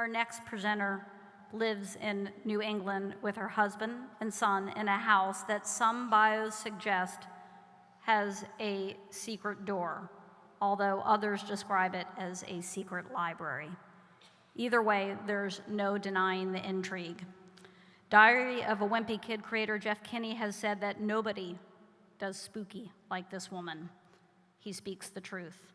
Our next presenter lives in New England with her husband and son in a house that some bios suggest has a secret door, although others describe it as a secret library. Either way, there's no denying the intrigue. Diary of a Wimpy Kid creator Jeff Kinney has said that nobody does spooky like this woman. He speaks the truth.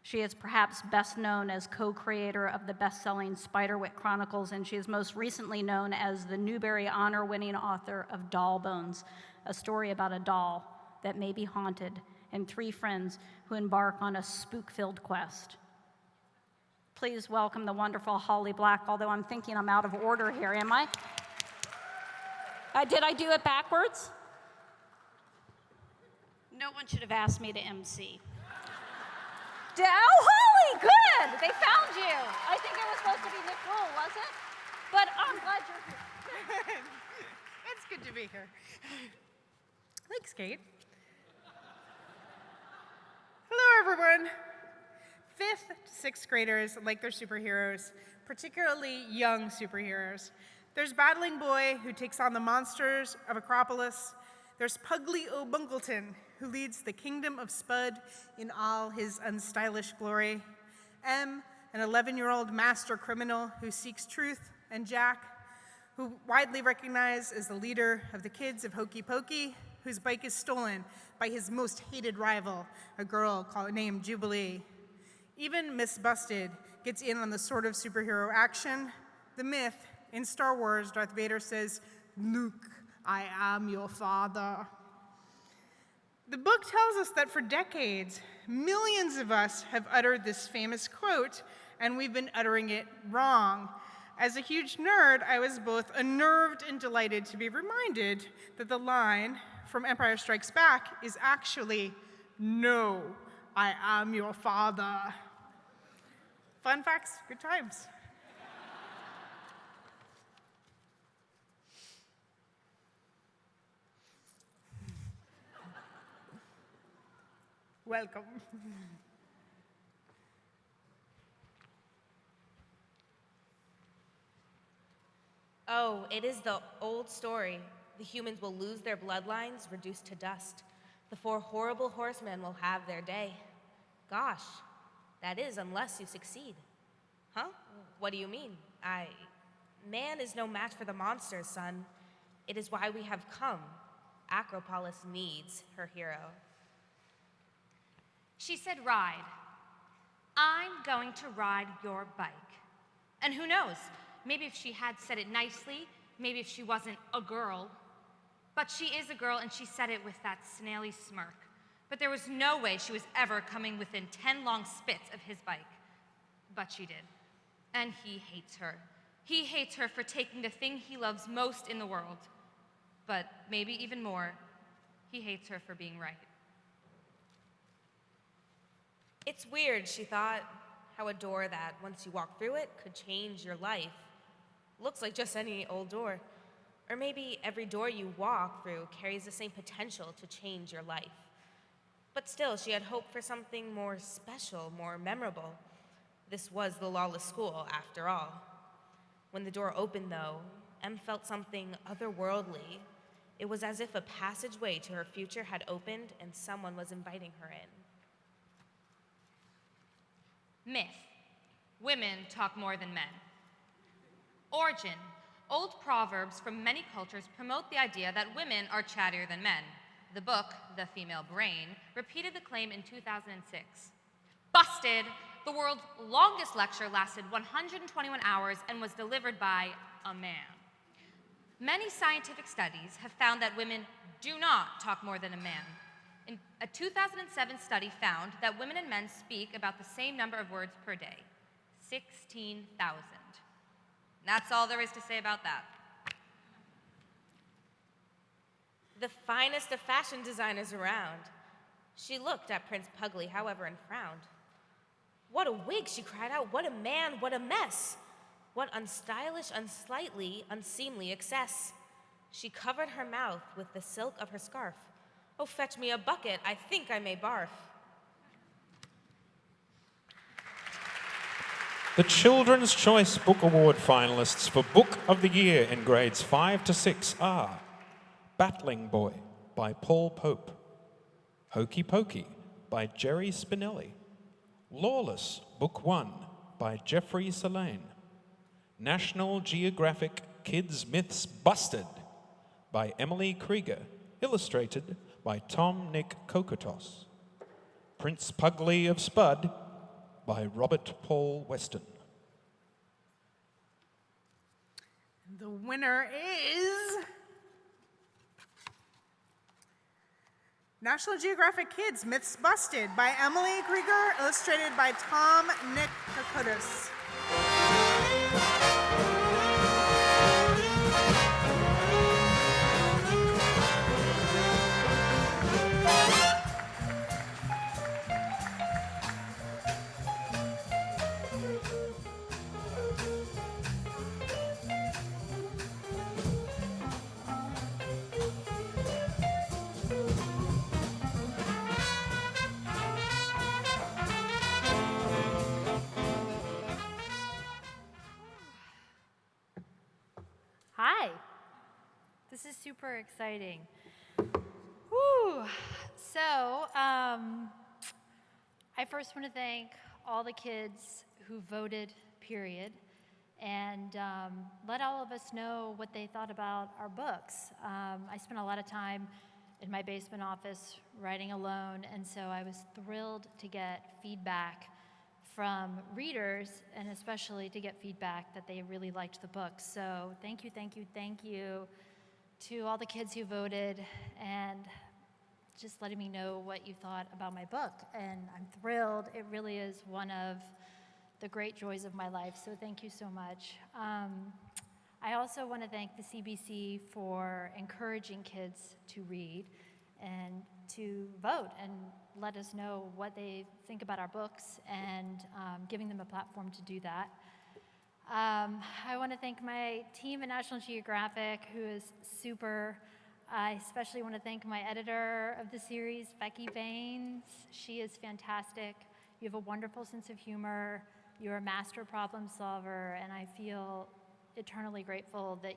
She is perhaps best known as co-creator of the best-selling Spiderwick Chronicles, and she is most recently known as the Newbery Honor-winning author of Doll Bones, a story about a doll that may be haunted and three friends who embark on a spook-filled quest. Please welcome the wonderful Holly Black, although I'm thinking I'm out of order here, am I? Did I do it backwards? No one should have asked me to MC. Oh, Holly, good! They found you. I think it was supposed to be Nick Rule, was it? But I'm glad you're here. It's good to be here. Thanks, Kate. Hello, everyone. 5th to 6th graders like their superheroes, particularly young superheroes. There's Battling Boy, who takes on the monsters of Acropolis. There's Pugly O'Bunkleton, who leads the kingdom of Spud in all his unstylish glory. M, an 11-year-old master criminal who seeks truth, and Jack, who widely recognized as the leader of the kids of Hokey Pokey, whose bike is stolen by his most hated rival, a girl named Jubilee. Even Miss Busted gets in on the sort of superhero action. The myth, in Star Wars, Darth Vader says, "Luke, I am your father." The book tells us that for decades, millions of us have uttered this famous quote, and we've been uttering it wrong. As a huge nerd, I was both unnerved and delighted to be reminded that the line from Empire Strikes Back is actually, "No, I am your father." Fun facts, good times. Welcome. Oh, it is the old story. The humans will lose their bloodlines, reduced to dust. The 4 horrible horsemen will have their day. Gosh, that is unless you succeed. Huh? What do you mean? Man is no match for the monsters, son. It is why we have come. Acropolis needs her hero. She said, ride. I'm going to ride your bike. And who knows, maybe if she had said it nicely, maybe if she wasn't a girl. But she is a girl, and she said it with that snaily smirk. But there was no way she was ever coming within 10 long spits of his bike. But she did. And he hates her. He hates her for taking the thing he loves most in the world. But maybe even more, he hates her for being right. It's weird, she thought, how a door that, once you walk through it, could change your life. Looks like just any old door. Or maybe every door you walk through carries the same potential to change your life. But still, she had hoped for something more special, more memorable. This was the lawless school, after all. When the door opened, though, Em felt something otherworldly. It was as if a passageway to her future had opened and someone was inviting her in. Myth. Women talk more than men. Origin. Old proverbs from many cultures promote the idea that women are chattier than men. The book, The Female Brain, repeated the claim in 2006. Busted! The world's longest lecture lasted 121 hours and was delivered by a man. Many scientific studies have found that women do not talk more than a man. A 2007 study found that women and men speak about the same number of words per day, 16,000. That's all there is to say about that. The finest of fashion designers around. She looked at Prince Pugly, however, and frowned. What a wig, she cried out. What a man, what a mess. What unstylish, unsightly, unseemly excess. She covered her mouth with the silk of her scarf. Oh, fetch me a bucket, I think I may barf. The Children's Choice Book Award finalists for Book of the Year in grades 5 to 6 are Battling Boy by Paul Pope, Hokey Pokey by Jerry Spinelli, Lawless Book 1 by Jeffrey Selane, National Geographic Kids Myths Busted by Emily Krieger, illustrated by Tom Nick Kokotos, Prince Pugly of Spud by Robert Paul Weston. The winner is National Geographic Kids Myths Busted by Emily Krieger, illustrated by Tom Nick Kokotos. Hi. This is super exciting. Woo. So, I first want to thank all the kids who voted, period, and let all of us know what they thought about our books. I spent a lot of time in my basement office writing alone, and so I was thrilled to get feedback from readers, and especially to get feedback that they really liked the book. So thank you, thank you, thank you to all the kids who voted and just letting me know what you thought about my book. And I'm thrilled. It really is one of the great joys of my life, so thank you so much. I also want to thank the CBC for encouraging kids to read and to vote and let us know what they think about our books and giving them a platform to do that. I want to thank my team at National Geographic, who is super. I especially want to thank my editor of the series, Becky Baines. She is fantastic. You have a wonderful sense of humor. You're a master problem solver, and I feel eternally grateful that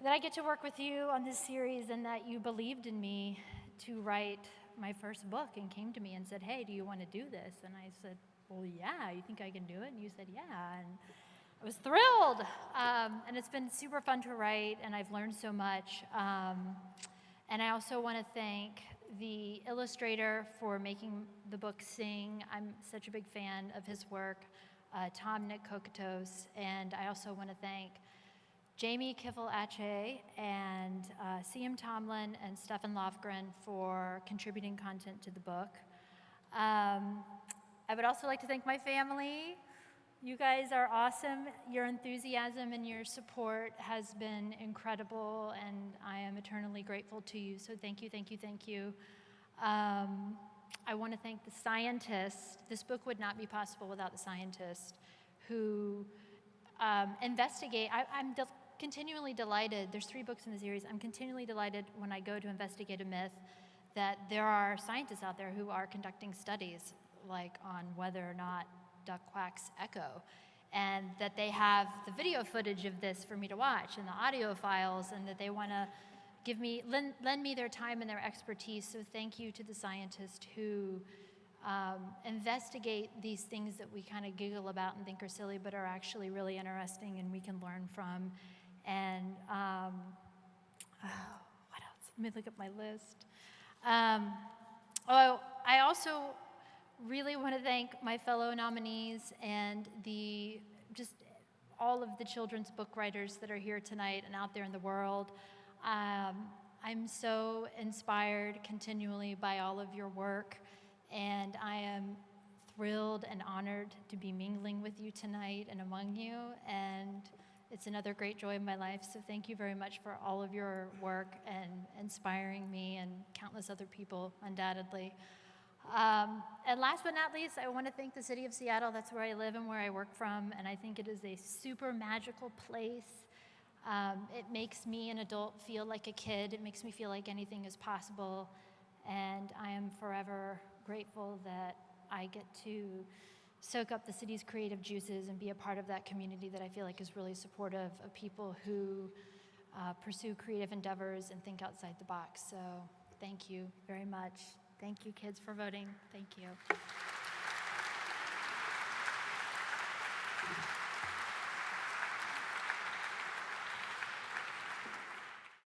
I get to work with you on this series and that you believed in me to write my first book and came to me and said, hey, do you want to do this? And I said, well, yeah, you think I can do it? And you said, yeah, and I was thrilled. And it's been super fun to write, and I've learned so much. And I also want to thank the illustrator for making the book sing. I'm such a big fan of his work, Tom Nick Kokotos. And I also want to thank Jamie Kiffel-Ache and C.M. Tomlin and Stefan Lofgren for contributing content to the book. I would also like to thank my family. You guys are awesome. Your enthusiasm and your support has been incredible, and I am eternally grateful to you. So thank you, thank you, thank you. I want to thank the scientists. This book would not be possible without the scientists who investigate. I'm continually delighted. There's 3 books in the series. I'm continually delighted when I go to investigate a myth that there are scientists out there who are conducting studies, like on whether or not duck quacks echo, and that they have the video footage of this for me to watch and the audio files, and that they want to lend me their time and their expertise. So thank you to the scientists who investigate these things that we kind of giggle about and think are silly, but are actually really interesting and we can learn from. And what else? Let me look at my list. I also really want to thank my fellow nominees and just all of the children's book writers that are here tonight and out there in the world. I'm so inspired continually by all of your work, and I am thrilled and honored to be mingling with you tonight and among you, and it's another great joy of my life. So thank you very much for all of your work and inspiring me and countless other people, undoubtedly. And last but not least, I want to thank the city of Seattle. That's where I live and where I work from, and I think it is a super magical place. It makes me, an adult, feel like a kid. It makes me feel like anything is possible, and I am forever grateful that I get to soak up the city's creative juices and be a part of that community that I feel like is really supportive of people who pursue creative endeavors and think outside the box. So thank you very much. Thank you, kids, for voting. Thank you.